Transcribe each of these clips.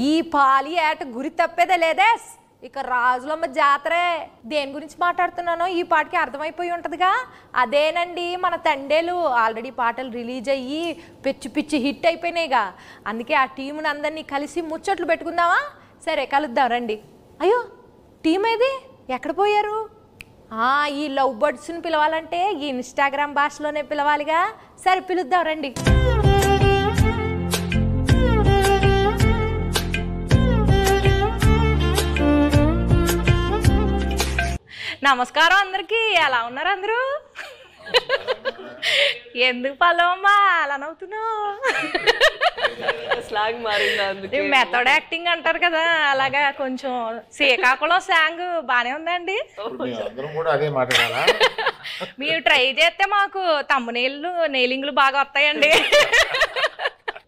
ఈ పాలి ఏట గురి తప్పేదే లేదే. ఇక రాజులమ్మ జాతరే. దేని గురించి మాట్లాడుతున్నానో ఈ పాటకి అర్థమైపోయి ఉంటుందిగా. అదేనండి మన తండేలు. ఆల్రెడీ పాటలు రిలీజ్ అయ్యి పిచ్చి పిచ్చి హిట్ అయిపోయినాయిగా. అందుకే ఆ టీముని అందరినీ కలిసి ముచ్చట్లు పెట్టుకుందామా? సరే కలుద్దాం రండి. అయ్యో టీం ఏది, ఎక్కడ పోయారు? ఈ లవ్ బర్డ్స్ని పిలవాలంటే ఈ ఇన్స్టాగ్రామ్ భాషలోనే పిలవాలిగా. సరే పిలుద్దాం రండి. నమస్కారం అందరికి. ఎలా ఉన్నారు అందరూ? ఎందుకు పల్లవమ్మా అలా నవ్వుతున్నావు? స్లాంగ్ మారింది, మెథడ్ యాక్టింగ్ అంటారు కదా, అలాగా కొంచెం శ్రీకాకుళం స్లాంగ్ బానే ఉందండి. మీరు ట్రై చేస్తే మాకు తమ్మునీళ్ళు నెయిలింగ్లు బాగా వస్తాయండి.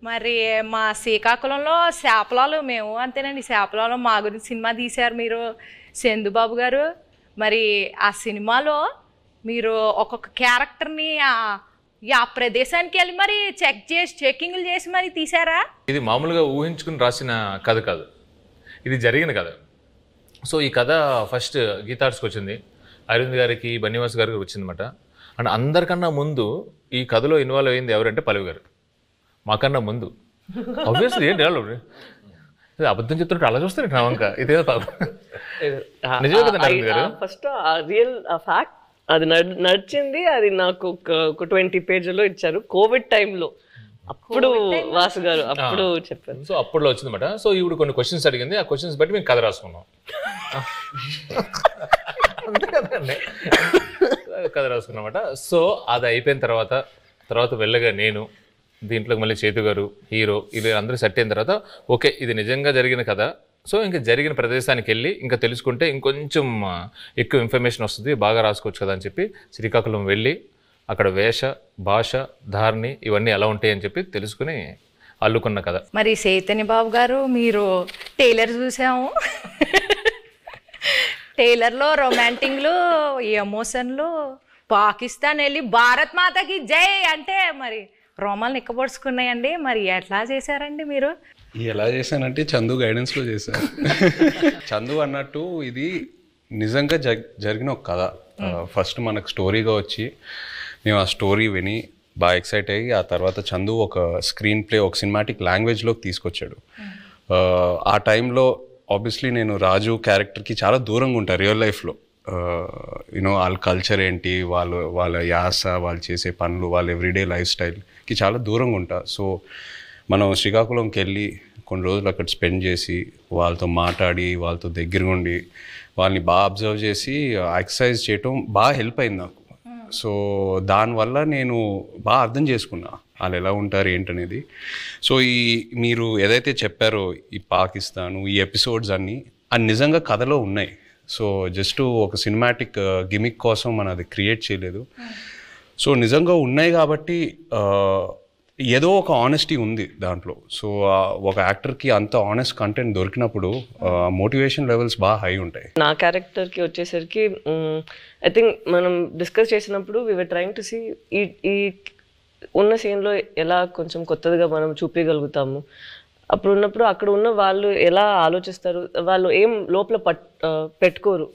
మరి మా శ్రీకాకుళంలో శాపలాలు మేము అంతేనండి. శాపలాలు మా గురించి సినిమా తీశారు మీరు, చందుబాబు గారు. మరి ఆ సినిమాలో మీరు ఒక్కొక్క క్యారెక్టర్ని ఆ ప్రదేశానికి వెళ్ళి మరి చెక్కింగ్లు చేసి మరి తీసారా? ఇది మామూలుగా ఊహించుకుని రాసిన కథ కాదు, ఇది జరిగిన కథ. సో ఈ కథ ఫస్ట్ గీతార్ట్స్కి వచ్చింది, అరవింద్ గారికి, బన్నివాస్ గారికి వచ్చిందన్నమాట. అండ్ అందరికన్నా ముందు ఈ కథలో ఇన్వాల్వ్ అయింది ఎవరంటే పల్లవి గారు. మాకన్నా ముందు ఆబ్వియస్లీ ఏంటి అబద్ధం చెప్తున్నట్టు అలా చూస్తారు నా వంక. ఇదే నిజమే కదండి అరవింద్ గారు. ఫస్ట్ రియల్ ఫ్యాక్ట్ అది నడిచింది. అది నాకు ఒక 20 పేజీలో ఇచ్చారు కోవిడ్ టైంలో. అప్పుడు వాసు గారు అప్పుడు చెప్పారు. సో అప్పుడులో వచ్చిందన్నమాట. సో ఈవిడ కొన్ని క్వశ్చన్స్ అడిగింది, ఆ క్వశ్చన్స్ బట్టి మేము కథ రాసుకున్నాం. కథ రాసుకున్నమాట. సో అది అయిపోయిన తర్వాత వెళ్ళగా నేను దీంట్లోకి మళ్ళీ చేతు గారు హీరో ఇది అందరూ సెట్ అయిన తర్వాత ఓకే ఇది నిజంగా జరిగిన కథ. సో ఇంకా జరిగిన ప్రదేశానికి వెళ్ళి ఇంకా తెలుసుకుంటే ఇంకొంచెం ఎక్కువ ఇన్ఫర్మేషన్ వస్తుంది, బాగా రాసుకోవచ్చు కదా అని చెప్పి శ్రీకాకుళం వెళ్ళి అక్కడ వేష భాష ధారణి ఇవన్నీ ఎలా ఉంటాయి అని చెప్పి తెలుసుకుని అల్లుకున్న కథ. మరి చైతన్య బాబు గారు మీరు టైలర్ చూసాము. టైలర్లో రొమాంటిక్లు, ఎమోషన్లు, పాకిస్తాన్ వెళ్ళి భారత్ మాతకి జై అంటే మరి రోమాలు నిక్కబొడుచుకున్నాయండి. మరి ఎట్లా చేశారండి మీరు? ఎలా చేశానంటే చందు గైడెన్స్లో చేశాను. చందు అన్నట్టు ఇది నిజంగా జరిగిన ఒక కథ. ఫస్ట్ మనకు స్టోరీగా వచ్చి మేము ఆ స్టోరీ విని బాగా ఎక్సైట్ అయ్యి ఆ తర్వాత చందు ఒక స్క్రీన్ ప్లే ఒక సినిమాటిక్ లాంగ్వేజ్లోకి తీసుకొచ్చాడు. ఆ టైంలో ఆబ్వియస్లీ నేను రాజు క్యారెక్టర్కి చాలా దూరంగా ఉంటాను రియల్ లైఫ్లో. యూనో వాళ్ళ కల్చర్ ఏంటి, వాళ్ళ యాస, వాళ్ళు చేసే పనులు, వాళ్ళ ఎవ్రీడే లైఫ్ స్టైల్కి చాలా దూరంగా ఉంటా. సో మనం శ్రీకాకుళంకి వెళ్ళి కొన్ని రోజులు అక్కడ స్పెండ్ చేసి వాళ్ళతో మాట్లాడి వాళ్ళతో దగ్గరగా ఉండి వాళ్ళని బాగా అబ్జర్వ్ చేసి ఎక్సర్సైజ్ చేయటం బాగా హెల్ప్ అయింది నాకు. సో దానివల్ల నేను బాగా అర్థం చేసుకున్నా వాళ్ళు ఎలా ఉంటారు ఏంటనేది. సో మీరు ఏదైతే చెప్పారో ఈ పాకిస్తాను ఈ ఎపిసోడ్స్ అన్నీ అది నిజంగా కథలో ఉన్నాయి. సో జస్ట్ ఒక సినిమాటిక్ గిమిక్ కోసం మనం అది క్రియేట్ చేయలేదు. సో నిజంగా ఉన్నాయి కాబట్టి ఏదో ఒక ఆనెస్టీ ఉంది దాంట్లో. సో ఒక యాక్టర్కి అంత ఆనెస్ట్ కంటెంట్ దొరికినప్పుడు మోటివేషన్ లెవెల్స్ బాగా హై ఉంటాయి. నా క్యారెక్టర్కి వచ్చేసరికి ఐ థింక్ మనం డిస్కస్ చేసినప్పుడు we were trying to see ఈ ఉన్న సీన్లో ఎలా కొంచెం కొత్తదిగా మనం చూపించగలుగుతాము. అప్పుడు ఉన్నప్పుడు అక్కడ ఉన్న వాళ్ళు ఎలా ఆలోచిస్తారు, వాళ్ళు ఏం లోపల పెట్టుకోరు,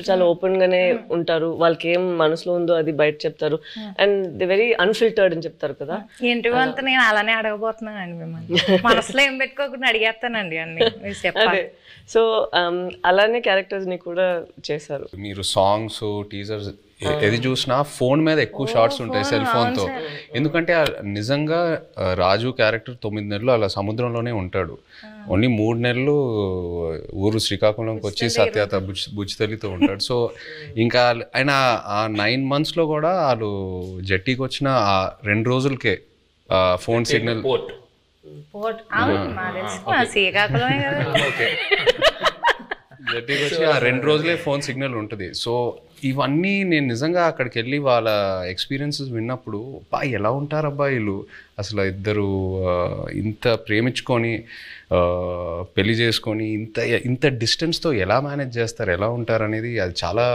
చాలా ఓపెన్గానే ఉంటారు. వాళ్ళకి ఏం మనసులో ఉందో అది బయట చెప్తారు. అండ్ ది వెరీ అన్ఫిల్టర్డ్ అని చెప్తారు కదా. ఏంటి అంత నేను అలానే అడగబోతున్నానండి మిమ్మల్ని. మనసులో ఏం పెట్టుకోకుండా అడిగేస్తానండి అన్ని. అదే సో అలానే క్యారెక్టర్స్ని కూడా చేశారు. మీరు సాంగ్స్ టీజర్స్ ఏది చూసినా ఫోన్ మీద ఎక్కువ షార్ట్స్ ఉంటాయి సెల్ ఫోన్తో. ఎందుకంటే నిజంగా రాజు క్యారెక్టర్ 9 నెలలు అలా సముద్రంలోనే ఉంటాడు. ఓన్లీ 3 నెలలు ఊరు శ్రీకాకుళంకి వచ్చి సత్యత బుచ్చితల్లితో ఉంటాడు. సో ఇంకా ఆయన ఆ 9 monthsలో కూడా వాళ్ళు జట్టీకి వచ్చిన ఆ 2 రోజులకే ఫోన్ సిగ్నల్ జట్టీకి వచ్చి ఆ 2 రోజులే ఫోన్ సిగ్నల్ ఉంటుంది. సో ఇవన్నీ నేను నిజంగా అక్కడికి వెళ్ళి వాళ్ళ ఎక్స్పీరియన్సెస్ విన్నప్పుడు ఎలా ఉంటారు అబ్బాయిలు అసలు ఇద్దరు ఇంత ప్రేమించుకొని పెళ్లి చేసుకొని ఇంత డిస్టెన్స్తో ఎలా మేనేజ్ చేస్తారు, ఎలా ఉంటారు అనేది అది చాలా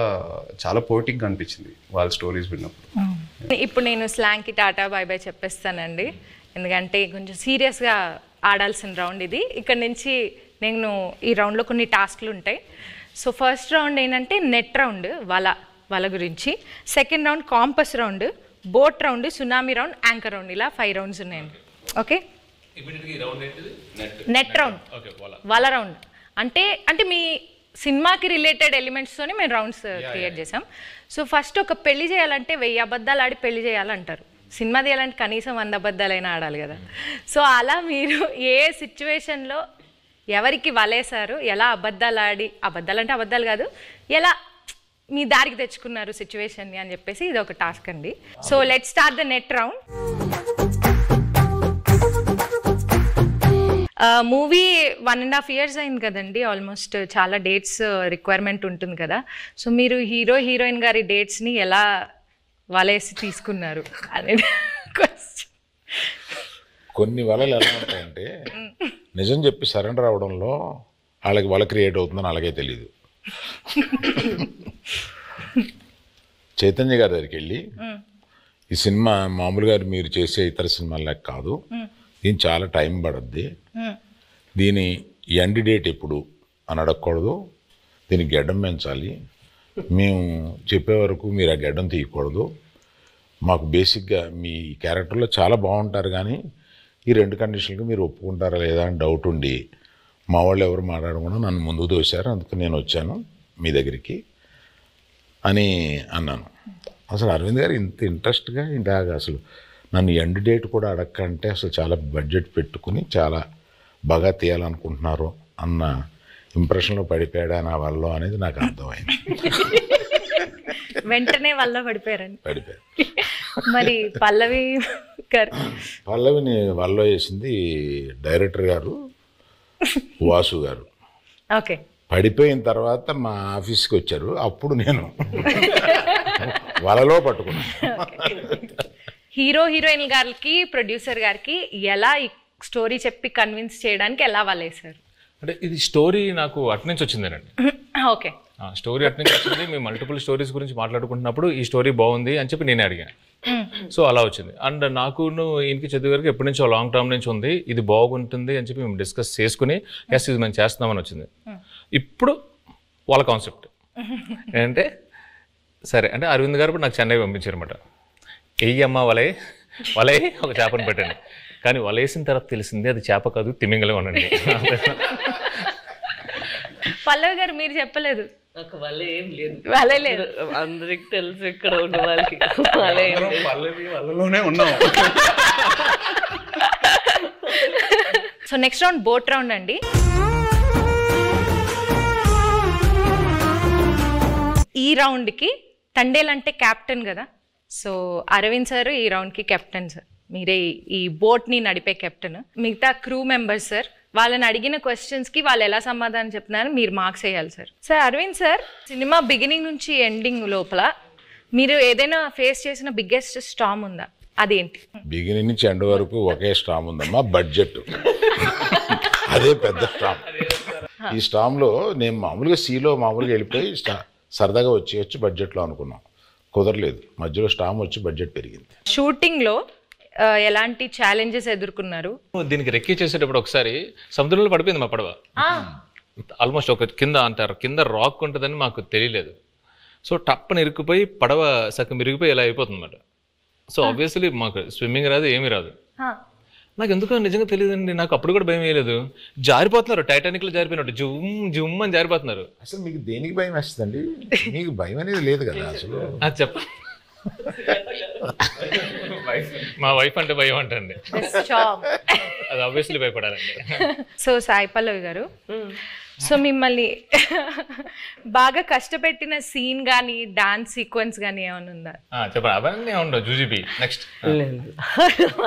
చాలా పోయిటిక్గా అనిపించింది వాళ్ళ స్టోరీస్ విన్నప్పుడు. ఇప్పుడు నేను స్లాంగ్కి టాటా బాయ్ బాయ్ చెప్పేస్తానండి, ఎందుకంటే కొంచెం సీరియస్గా ఆడాల్సిన రౌండ్ ఇది. ఇక్కడ నుంచి నేను ఈ రౌండ్లో కొన్ని టాస్క్లు ఉంటాయి. సో ఫస్ట్ రౌండ్ ఏంటంటే నెట్ రౌండ్, వల గురించి. Second round campus round, boat round, tsunami round, anchor round, ఇలా 5 రౌండ్స్ ఉన్నాయండి. ఓకే, నెట్ రౌండ్, వల రౌండ్ అంటే మీ సినిమాకి రిలేటెడ్ ఎలిమెంట్స్తోనే మేము రౌండ్స్ క్రియేట్ చేసాం. సో ఫస్ట్ ఒక పెళ్లి చేయాలంటే 1000 అబద్ధాలు ఆడి పెళ్లి చేయాలంటారు. సినిమా తీయాలంటే కనీసం 100 అబద్ధాలైనా ఆడాలి కదా. సో అలా మీరు ఏ సిచ్యువేషన్లో ఎవరికి వలేశారు, ఎలా అబద్ధాలు ఆడి, అబద్ధాలు అంటే అబద్ధాలు కాదు, ఎలా మీ దారికి తెచ్చుకున్నారు సిచ్యువేషన్ని అని చెప్పేసి ఇది ఒక టాస్క్ అండి. So let's start the net round. Movie 1.5 years అయింది కదండి, ఆల్మోస్ట్ చాలా డేట్స్ రిక్వైర్మెంట్ ఉంటుంది కదా. సో మీరు హీరోయిన్ గారి డేట్స్ని ఎలా వలేసి తీసుకున్నారు అనేది క్వశ్చన్. కొన్ని వలలు ఎలా ఉంటాయంటే నిజం చెప్పి సరెండర్ అవడంలో వాళ్ళకి వల క్రియేట్ అవుతుందని అలాగే తెలియదు. చైతన్య గారి దగ్గరికి వెళ్ళి ఈ సినిమా మామూలుగా మీరు చేసే ఇతర సినిమాలకు కాదు, దీని చాలా టైం పడుద్ది, దీని ఎండ్ డేట్ ఎప్పుడు అని అడగకూడదు, దీనికి గడ్డం పెంచాలి, మేము చెప్పే వరకు మీరు ఆ గడ్డం తీయకూడదు, మాకు బేసిక్గా మీ క్యారెక్టర్లో చాలా బాగుంటారు కానీ ఈ 2 కండిషన్లకు మీరు ఒప్పుకుంటారా లేదా అని డౌట్ ఉండి మా వాళ్ళు ఎవరు మాట్లాడకుండా నన్ను ముందుకు తోశారు, అందుకు నేను వచ్చాను మీ దగ్గరికి అని అన్నాను. అసలు అరవింద్ గారు ఇంత ఇంట్రెస్ట్గా ఇందాక అసలు నన్ను ఎండ్ డేట్ కూడా అడగకంటే అసలు చాలా బడ్జెట్ పెట్టుకుని చాలా బాగా తీయాలనుకుంటున్నారు అన్న ఇంప్రెషన్లో పడిపోయాడా నా వల్ల అనేది నాకు అర్థమైంది. వెంటనే వల్ల పడిపోయారు. మరి పల్లవిని వల్ల వేసింది డైరెక్టర్ గారు వాసు గారు. ఓకే, పడిపోయిన తర్వాత మా ఆఫీస్కి వచ్చారు, అప్పుడు నేను వలలో పట్టుకున్నాను. హీరోయిన్ గారికి ప్రొడ్యూసర్ గారికి ఎలా ఈ స్టోరీ చెప్పి కన్విన్స్ చేయడానికి ఎలా వలేసారు? అంటే ఇది స్టోరీ నాకు అట్నుంచి వచ్చిందేనండి. ఓకే, స్టోరీ అట్నుంచి వచ్చింది. మేము మల్టిపుల్ స్టోరీస్ గురించి మాట్లాడుకుంటున్నప్పుడు ఈ స్టోరీ బాగుంది అని చెప్పి నేనే అడిగాను. సో అలా వచ్చింది. అండ్ నాకును ఈయనకి చదువు గారికి ఎప్పటి నుంచో లాంగ్ టర్మ్ నుంచి ఉంది, ఇది బాగుంటుంది అని చెప్పి మేము డిస్కస్ చేసుకుని ఎస్ ఇది మేము చేస్తున్నామని వచ్చింది. ఇప్పుడు వాళ్ళ కాన్సెప్ట్ ఏంటంటే సరే అంటే అరవింద్ గారు నాకు చెన్నై పంపించారు అనమాట. వెయ్యమ్మ వలే ఒక చేపను పెట్టండి, కానీ వలేసిన తర్వాత తెలిసింది అది చేప కాదు తిమింగలం అనండి. పల్లవి గారు మీరు చెప్పలేదు. నాకు వల్ల ఏం లేదు, వల లేదు, అందరికి తెలుసు ఇక్కడ ఉన్న వాళ్ళకి వలలోనే ఉన్నాం. So next round boat round అండి. ఈ రౌండ్కి తండేల్ అంటే క్యాప్టెన్ కదా, సో అరవింద్ సార్ ఈ రౌండ్కి కెప్టెన్ సార్, మీరే ఈ బోట్ని నడిపే కెప్టెన్. మిగతా క్రూ మెంబర్స్ సార్, వాళ్ళని అడిగిన క్వశ్చన్స్కి వాళ్ళు ఎలా సమాధానం చెప్తున్నారో మీరు మార్క్స్ వేయాలి sir. Sir Aravind sir, cinema beginning నుంచి ఎండింగ్ లోపల మీరు ఏదైనా ఫేస్ చేసిన బిగ్గెస్ట్ స్టామ్ ఉందా? అదేంటి? బిగినింగ్ నుంచి ఎండ్ వరకు ఒకే స్టామ్ ఉందమ్మా, బడ్జెట్. అదే పెద్ద స్టామ్. ఈ స్టామ్లో నేను మామూలుగా సీలో మామూలుగా వెళ్ళిపోయి సరదాగా వచ్చి బడ్జెట్లో అనుకున్నాం, కుదరలేదు. మధ్యలో స్టామ్ వచ్చి బడ్జెట్ పెరిగింది. షూటింగ్లో ఎలాంటి ఛాలెంజెస్ ఎదుర్కొన్నారు? దీనికి రెక్కి చేసేటప్పుడు ఒకసారి సముద్రంలో పడిపోయింది మా పడవ. ఆల్మోస్ట్ ఒక కింద రాక్ ఉంటుందని మాకు తెలియలేదు. సో టప్పని ఇరుక్కుపోయి పడవ సగం ఇరిగిపోయి ఇలా అయిపోతుంది అన్నమాట. సో ఆబ్వియస్లీ మాకు స్విమ్మింగ్ రాదు, ఏమీ రాదు. నాకు ఎందుకో నిజంగా తెలియదండి, నాకు అప్పుడు కూడా భయం వేయలేదు. జారిపోతున్నారు, టైటానిక్లో జారిపోయినట్టు జుమ్ అని జారిపోతున్నారు. అసలు మీకు దేనికి భయం వేస్తుందండి? మీకు భయం అనేది లేదు కదా అసలు. అది చెప్ప మా వైఫ్ అంటే భయం అంటండి, అది ఆబ్వియస్లీ భయపడాలండి. సో సాయి పల్లవి గారు, సో మిమ్మల్ని బాగా కష్టపెట్టిన సీన్ కానీ డాన్స్ సీక్వెన్స్ కానీ ఏమైనా ఉందా? చెప్పండి. అవన్నీ ఉండవు. జూజీబీ నెక్స్ట్ లేదు,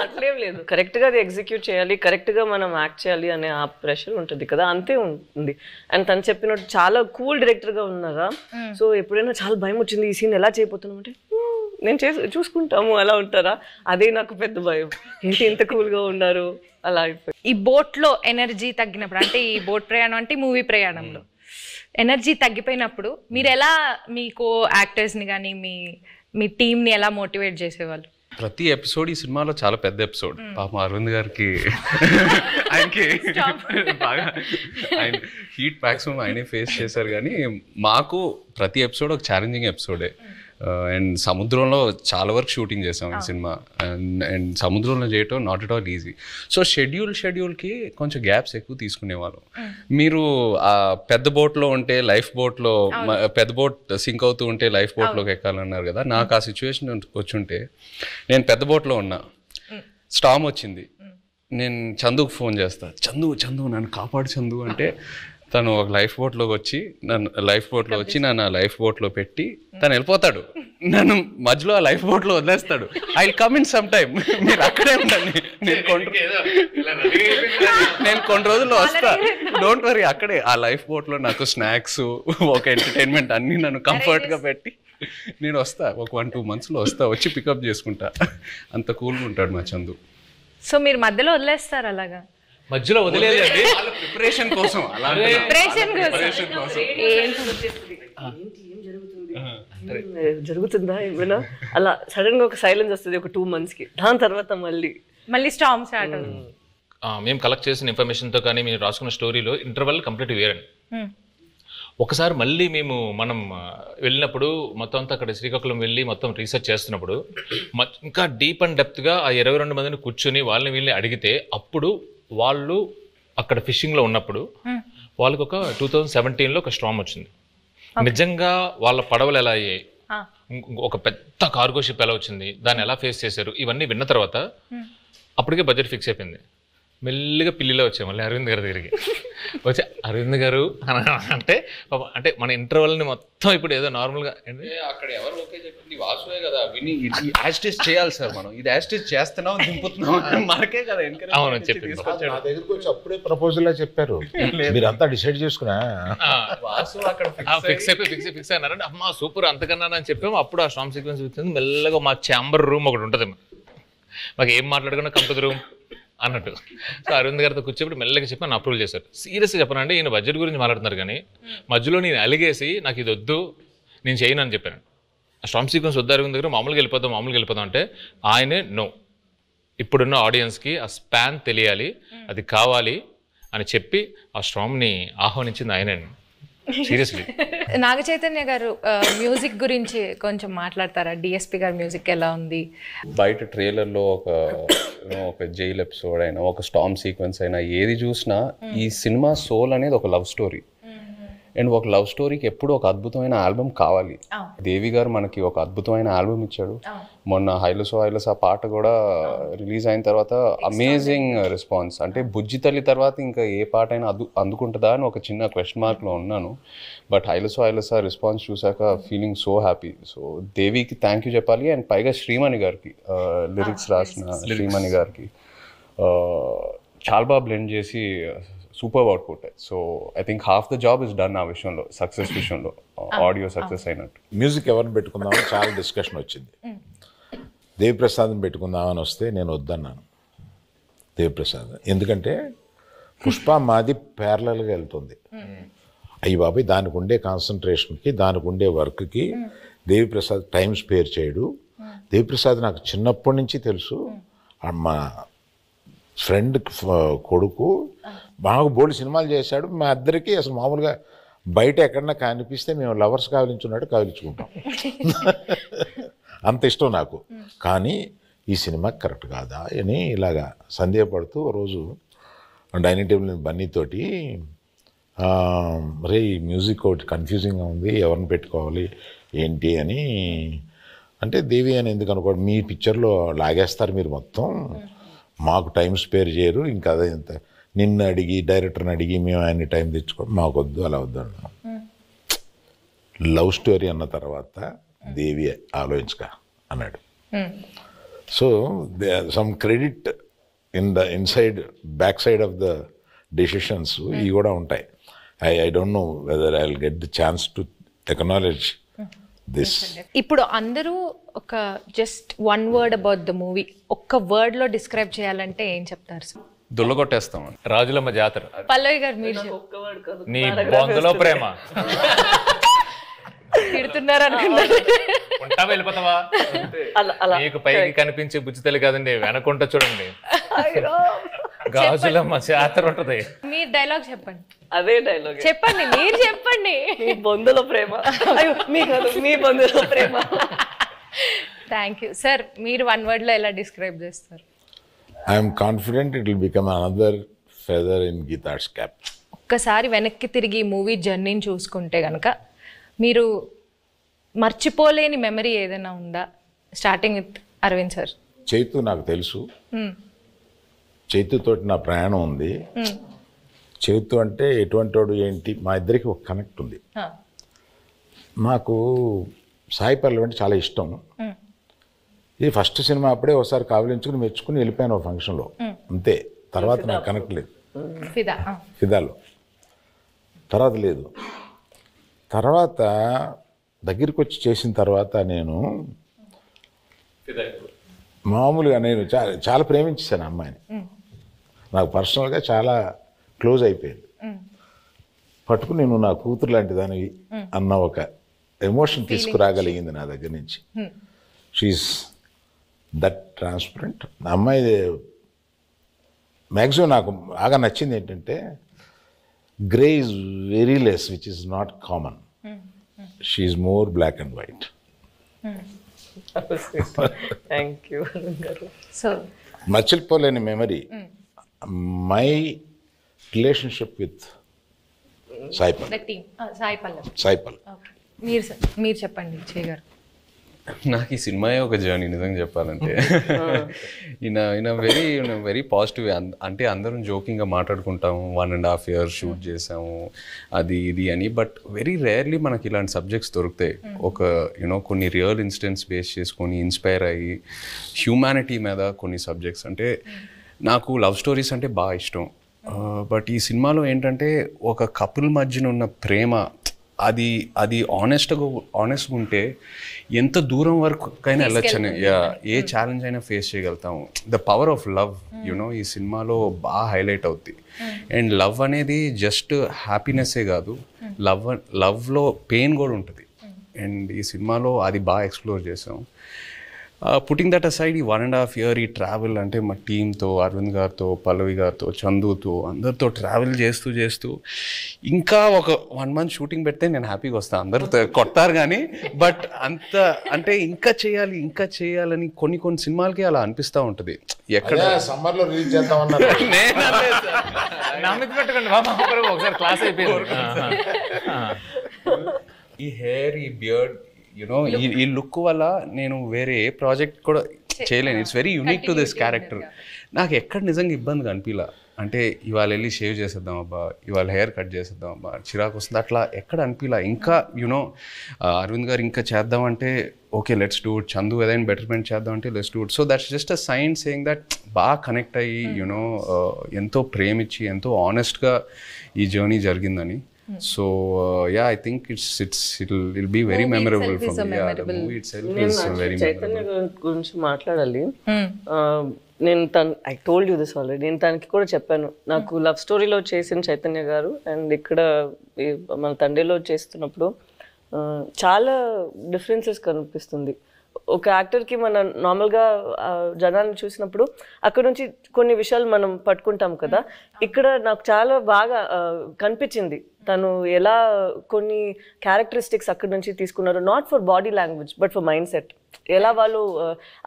అట్లేం లేదు. కరెక్ట్గా అది ఎగ్జిక్యూట్ చేయాలి, కరెక్ట్గా మనం యాక్ట్ చేయాలి అనే ఆ ప్రెషర్ ఉంటుంది కదా, అంతే ఉంది. అండ్ తను చెప్పినట్టు చాలా కూల్ డైరెక్టర్గా ఉన్నారా. సో ఎప్పుడైనా చాలా భయం వచ్చింది ఈ సీన్ ఎలా చేయబోతున్నాం అంటే నేను చూసుకుంటాము అలా ఉంటారా, అదే నాకు పెద్ద భయం. ఏంటి ఇంత కూల్గా ఉన్నారు అలా అయిపోయి. ఈ బోట్లో ఎనర్జీ తగ్గినప్పుడు, అంటే ఈ బోట్ ప్రయాణం అంటే మూవీ ప్రయాణంలో ఎనర్జీ తగ్గిపోయినప్పుడు మీరు ఎలా మీ కో యాక్టర్స్ని కానీ మీ టీంని ఎలా మోటివేట్ చేసేవాళ్ళు? ప్రతి ఎపిసోడ్ ఈ సినిమాలో చాలా పెద్ద ఎపిసోడ్. పాపం అరవింద్ గారికి ఆయనకి బాగా ఆయన హీట్ మ్యాక్సిమం ఆయనే ఫేస్ చేశారు. కానీ మాకు ప్రతి ఎపిసోడ్ ఒక ఛాలెంజింగ్ ఎపిసోడే. అండ్ సముద్రంలో చాలా వరకు షూటింగ్ చేసాం ఈ సినిమా. అండ్ సముద్రంలో చేయటం not at all easy. So షెడ్యూల్కి కొంచెం గ్యాప్స్ ఎక్కువ తీసుకునేవాళ్ళం. మీరు ఆ పెద్ద బోట్లో ఉంటే లైఫ్ బోట్లో, పెద్ద బోట్ సింక్ అవుతూ ఉంటే లైఫ్ బోట్లోకి ఎక్కాలన్నారు కదా. నాకు ఆ సిచ్యువేషన్ వచ్చుంటే, నేను పెద్ద బోట్లో ఉన్నా, స్టామ్ వచ్చింది, నేను చందుకు ఫోన్ చేస్తా, చందు నన్ను కాపాడు చందు అంటే, తను ఒక లైఫ్ బోట్లోకి వచ్చి నన్ను లైఫ్ బోట్లో పెట్టి తను వెళ్ళిపోతాడు. నన్ను మధ్యలో ఆ లైఫ్ బోట్లో వదిలేస్తాడు. I will come in some time, మీరు అక్కడే ఉండండి, నేను కొన్ని రోజుల్లో వస్తా, డోంట్ వరీ. అక్కడే ఆ లైఫ్ బోట్లో నాకు స్నాక్స్, ఒక ఎంటర్టైన్మెంట్ అన్నీ నన్ను కంఫర్ట్గా పెట్టి నేను వస్తా. ఒక 1-2 monthsలో వస్తా, వచ్చి పికప్ చేసుకుంటా. అంత కూల్గా ఉంటాడు మా చందు. సో మీరు మధ్యలో వదిలేస్తారు అలాగా? మధ్యలో వదిలేదండి, ప్రిపరేషన్ కోసం. జరుగుతుందా ఏమైనా అలా సడన్ గా ఒక సైలెన్స్ వస్తుంది ఒక 2 monthsకి. దాని తర్వాత మళ్ళీ స్టార్మ్ స్టార్ట్ అవుతుంది. మేము కలెక్ట్ చేసిన ఇన్ఫర్మేషన్తో కానీ మేము రాసుకున్న స్టోరీలో ఇంటర్వల్ కంప్లీట్ వేరండి. ఒకసారి మళ్ళీ మనం వెళ్ళినప్పుడు మొత్తం అంతా అక్కడ శ్రీకాకుళం వెళ్ళి మొత్తం రీసెర్చ్ చేస్తున్నప్పుడు ఇంకా డీప్ అండ్ డెప్త్గా ఆ 22 మందిని కూర్చొని వాళ్ళని వీళ్ళని అడిగితే, అప్పుడు వాళ్ళు అక్కడ ఫిషింగ్లో ఉన్నప్పుడు వాళ్ళకి ఒక 2017లో ఒక స్టార్మ్ వచ్చింది. నిజంగా వాళ్ళ పడవలు ఎలా అయ్యాయి, ఒక పెద్ద కార్గో షిప్ ఎలా వచ్చింది, దాన్ని ఎలా ఫేస్ చేశారు, ఇవన్నీ విన్న తర్వాత అప్పటికే బడ్జెట్ ఫిక్స్ అయిపోయింది. మెల్లిగా పిల్లిలో వచ్చాయి మళ్ళీ అరవింద్ గారి దగ్గరికి వచ్చి, అరవింద్ గారు అంటే మన ఇంటర్వెల్ని మొత్తం ఇప్పుడు ఏదో నార్మల్గా అక్కడ ఎవరు ఓకే చెప్పింది వాసువే కదా, విని యాస్టేజ్ చేయాలి సార్, మనం ఇది యాస్టేజ్ చేస్తున్నాం దింపుతున్నాం మనకే కదా. అవును చెప్పింది. నా దగ్గరికి వచ్చి అప్పుడే ప్రపోజల్ చెప్పారు, మీరంతా డిసైడ్ చేసుకున్నా వాసు అక్కడ ఫిక్స్ అయినారంటే, అమ్మా సూపర్ అంతకన్నా అని చెప్పాము. అప్పుడు ఆ స్టార్మ్ సీక్వెన్స్ వచ్చింది. మెల్లగా మా ఛాంబర్ రూమ్ ఒకటి ఉంటుంది, మాకు ఏం మాట్లాడుకున్నా కమ్ టు ది రూమ్ అన్నట్టు. సో అరవింద్ గారితో కూర్చోబెట్టి మెల్లగా చెప్పి నన్ను అప్రూవల్ చేశారు. సీరియస్గా చెప్పనండి, ఈయన బడ్జెట్ గురించి మాట్లాడుతున్నారు కానీ మధ్యలో నేను అలిగేసి నాకు ఇది వద్దు నేను చేయను అని చెప్పాను. ఆ స్టార్మ్ సీక్వెన్స్ వద్దు అరవింద్ దగ్గర, మామూలుగా వెళ్ళిపోదాం అంటే ఆయనే నో, ఇప్పుడున్న ఆడియన్స్కి ఆ స్పాన్ తెలియాలి, అది కావాలి అని చెప్పి ఆ స్టార్మ్ని ఆహ్వానించింది ఆయనే. సీరియస్లీ. నాగ చైతన్య గారు మ్యూజిక్ గురించి కొంచెం మాట్లాడతారా? డిఎస్పి గారి మ్యూజిక్ ఎలా ఉంది? బయట ట్రైలర్లో ఒక జైల్ ఎపిసోడ్ అయినా, ఒక స్టార్మ్ సీక్వెన్స్ అయినా, ఏది చూసినా ఈ సినిమా సోల్ అనేది ఒక లవ్ స్టోరీ. అండ్ ఒక లవ్ స్టోరీకి ఎప్పుడు ఒక అద్భుతమైన ఆల్బమ్ కావాలి. దేవి గారు మనకి ఒక అద్భుతమైన ఆల్బమ్ ఇచ్చాడు. మొన్న హైలసో పాట కూడా రిలీజ్ అయిన తర్వాత అమేజింగ్ రెస్పాన్స్. అంటే బుజ్జి తల్లి తర్వాత ఇంకా ఏ పాట అయినా అందుకుంటుందా అని ఒక చిన్న క్వశ్చన్ మార్క్లో ఉన్నాను. బట్ హైలసో రెస్పాన్స్ చూసాక ఫీలింగ్ సో హ్యాపీ. సో దేవికి థ్యాంక్ యూ చెప్పాలి. అండ్ పైగా శ్రీమణి గారికి, లిరిక్స్ రాసిన శ్రీమణి గారికి చాలా బాగా బ్లెండ్ చేసి super output. So I think half the job is done ఆ విషయంలో, సక్సెస్ విషయంలో, ఆడియో సక్సెస్ అయినట్టు. మ్యూజిక్ ఎవరిని పెట్టుకుందామని చాలా డిస్కషన్ వచ్చింది. దేవిప్రసాద్ని పెట్టుకుందామని వస్తే నేను వద్దన్నాను దేవిప్రసాద్. ఎందుకంటే పుష్ప మాది ప్యారలల్గా వెళ్తుంది. అయ్యి బాబాయ్ దానికి ఉండే కాన్సన్ట్రేషన్కి, దానికి ఉండే వర్క్కి దేవిప్రసాద్ టైం స్పేర్ చేయడు. దేవిప్రసాద్ నాకు చిన్నప్పటి నుంచి తెలుసు. మా ఫ్రెండ్ కొడుకు బాగా బోల్డ్ సినిమాలు చేశాడు. మా ఇద్దరికి అసలు మామూలుగా బయట ఎక్కడన్నా కనిపిస్తే మేము లవర్స్ కావలించున్నట్టు కావలించుకుంటాం. అంత ఇష్టం నాకు. కానీ ఈ సినిమా కరెక్ట్ కాదా అని ఇలాగా సందేహపడుతూ రోజు డైనింగ్ టేబుల్ బన్నీతోటి, రే ఈ మ్యూజిక్ ఒకటి కన్ఫ్యూజింగ్గా ఉంది, ఎవరిని పెట్టుకోవాలి ఏంటి అని అంటే, దేవి అని ఎందుకు అనుకోండి, మీ పిక్చర్లో లాగేస్తారు మీరు మొత్తం, మాకు టైం స్పేర్ చేయరు, ఇంకా అదే ఇంత నిన్ను అడిగి డైరెక్టర్ని అడిగి మేము ఆయన్ని టైం తెచ్చుకోండి, మాకు వద్దు, అలా వద్దు అన్నాం. లవ్ స్టోరీ అన్న తర్వాత దేవి ఆలోచించక అన్నాడు. So some credit inside back side of the decisions ఇవి కూడా ఉంటాయి. I don't know whether I will get the chance to acknowledge this. ఇప్పుడు అందరూ ఒక just one word about the movie ఒక్క వర్డ్ లో డిస్క్రైబ్ చేయాలంటే ఏం చెప్తారు సార్? దుల్లగొట్టేస్తాం. రాజులమ్మ జాతర. పల్లవి గారు మీరు నీ బొందులో ప్రేమ. తిడుతున్నారు అనుకుంటా. ఉంటావా వెళ్ళిపోతావా? మీకు పైకి కనిపించే బుజ్జితల్లి కాదండి, వెనకుంటా చూడండి గాజులమ్మ జాతర ఉంటది. మీ డైలాగ్ చెప్పండి. అదే డైలాగ్ చెప్పండి, మీరు చెప్పండి. మీ బొందుల ప్రేమ. అయ్యో, మీ కాదు, మీ బొందుల ప్రేమ. Thank you sir. మీరు 1 word లో ఎలా డిస్క్రైబ్ చేస్తారు? I'm confident it will become another feather in Geetha's cap. ఒక్కసారి వెనక్కి తిరిగి మూవీ జర్నీని చూసుకుంటే కనుక మీరు మర్చిపోలేని మెమరీ ఏదైనా ఉందా? Starting with Aravind sir. Chaitu నాకు తెలుసు, చైతుతోటి నా ప్రయాణం ఉంది. చైతు అంటే ఎటువంటి వాడు ఏంటి, మా ఇద్దరికి ఒక కనెక్ట్ ఉంది. నాకు సాయి పల్లవి అంటే చాలా ఇష్టం. ఇది ఫస్ట్ సినిమా అప్పుడే ఒకసారి కావలించుకుని మెచ్చుకుని వెళ్ళిపోయాను ఒక ఫంక్షన్లో, అంతే. తర్వాత నాకు కనెక్ట్ లేదు. ఫిదాలో తర్వాత లేదు. తర్వాత దగ్గరికి వచ్చి చేసిన తర్వాత నేను మామూలుగా నేను చాలా ప్రేమించేసాను అమ్మాయిని. నాకు పర్సనల్గా చాలా క్లోజ్ అయిపోయింది. పట్టుకుని నేను నా కూతురు లాంటి దానివి అన్న ఒక ఎమోషన్ తీసుకురాగలిగింది నా దగ్గర నుంచి. She's that transparent. అమ్మాయి మ్యాక్సిమం నాకు బాగా నచ్చింది ఏంటంటే grey is very less, which is not common. She is more black and white. Thank you. So మర్చిపోలేని memory my relationship with Saipal. Saipal మీరు చెప్పండి విజయ్ గారు. నాకు ఈ సినిమాయే ఒక జర్నీ నిజంగా చెప్పాలంటే. Very positive. అంటే అందరం జోకింగ్గా మాట్లాడుకుంటాము, 1.5 years షూట్ చేసాము అది ఇది అని. బట్ వెరీ రేర్లీ మనకి ఇలాంటి సబ్జెక్ట్స్ దొరుకుతాయి. ఒక కొన్ని రియల్ ఇన్సిడెంట్స్ బేస్ చేసుకొని ఇన్స్పైర్ అయ్యి హ్యూమానిటీ మీద కొన్ని సబ్జెక్ట్స్. అంటే నాకు లవ్ స్టోరీస్ అంటే బాగా ఇష్టం. బట్ ఈ సినిమాలో ఏంటంటే ఒక కపుల్ మధ్యన ఉన్న ప్రేమ అది ఆనెస్ట్గా ఉంటే ఎంత దూరం వరకు అయినా వెళ్ళొచ్చని, ఏ ఛాలెంజ్ అయినా ఫేస్ చేయగలుగుతాము. ద పవర్ ఆఫ్ లవ్ ఈ సినిమాలో బాగా హైలైట్ అవుద్ది. అండ్ లవ్ అనేది జస్ట్ హ్యాపీనెస్సే కాదు, లవ్లో పెయిన్ కూడా ఉంటుంది. అండ్ ఈ సినిమాలో అది బాగా ఎక్స్ప్లోర్ చేసాం. పుట్టింగ్ దట్ అసైడ్, ఈ 1.5 years ఈ ట్రావెల్ అంటే మా టీంతో, అరవింద్ గారితో, పల్లవి గారితో, చందుతో, అందరితో ట్రావెల్ చేస్తూ ఇంకా ఒక 1 month షూటింగ్ పెడితే నేను హ్యాపీగా వస్తాను. అందరూ కొడతారు కానీ, బట్ అంత అంటే ఇంకా చేయాలని కొన్ని సినిమాలకి అలా అనిపిస్తూ ఉంటుంది. ఎక్కడ సమ్మర్లో రిలీజ్ చేద్దామన్నారు. ఒకసారి క్లాస్ అయిపోయింది. ఈ హెయిర్, ఈ బియర్డ్, ఈ లుక్ వల్ల నేను వేరే ఏ ప్రాజెక్ట్ కూడా చేయలేను. It's very unique to this character. నాకు ఎక్కడ నిజంగా ఇబ్బందిగా అనిపించలా. అంటే ఇవాళ వెళ్ళి షేవ్ చేసేద్దాం అబ్బా, ఇవాళ హెయిర్ కట్ చేసేద్దాం అబ్బా, చిరాకు వస్తుంది, అట్లా ఎక్కడ అనిపించలా. ఇంకా అరవింద్ గారు ఇంకా చేద్దామంటే okay let's do it, Chandu ఏదైనా బెటర్మెంట్ చేద్దాం అంటే let's do it. So that's just a sign saying that బాగా కనెక్ట్ అయ్యి ఎంతో ప్రేమించి ఎంతో ఆనెస్ట్గా ఈ జర్నీ జరిగిందని. So yeah, I think it'll be very memorable for me. Yeah, the movie itself is very memorable. Chaitanya గురించి మాట్లాడాలి. నేను I told you this already. నేను తనకి కూడా చెప్పాను, నాకు లవ్ స్టోరీలో చేసిన చైతన్య గారు అండ్ ఇక్కడ మన తండ్రిలో చేస్తున్నప్పుడు చాలా డిఫరెన్సెస్ కనిపిస్తుంది. ఒక యాక్టర్కి మనం నార్మల్గా జనాన్ని చూసినప్పుడు అక్కడ నుంచి కొన్ని విషయాలు మనం పట్టుకుంటాం కదా. ఇక్కడ నాకు చాలా బాగా కనిపించింది తను ఎలా కొన్ని క్యారెక్టరిస్టిక్స్ అక్కడ నుంచి తీసుకున్నారు. Not for body language but for mind set. ఎలా వాళ్ళు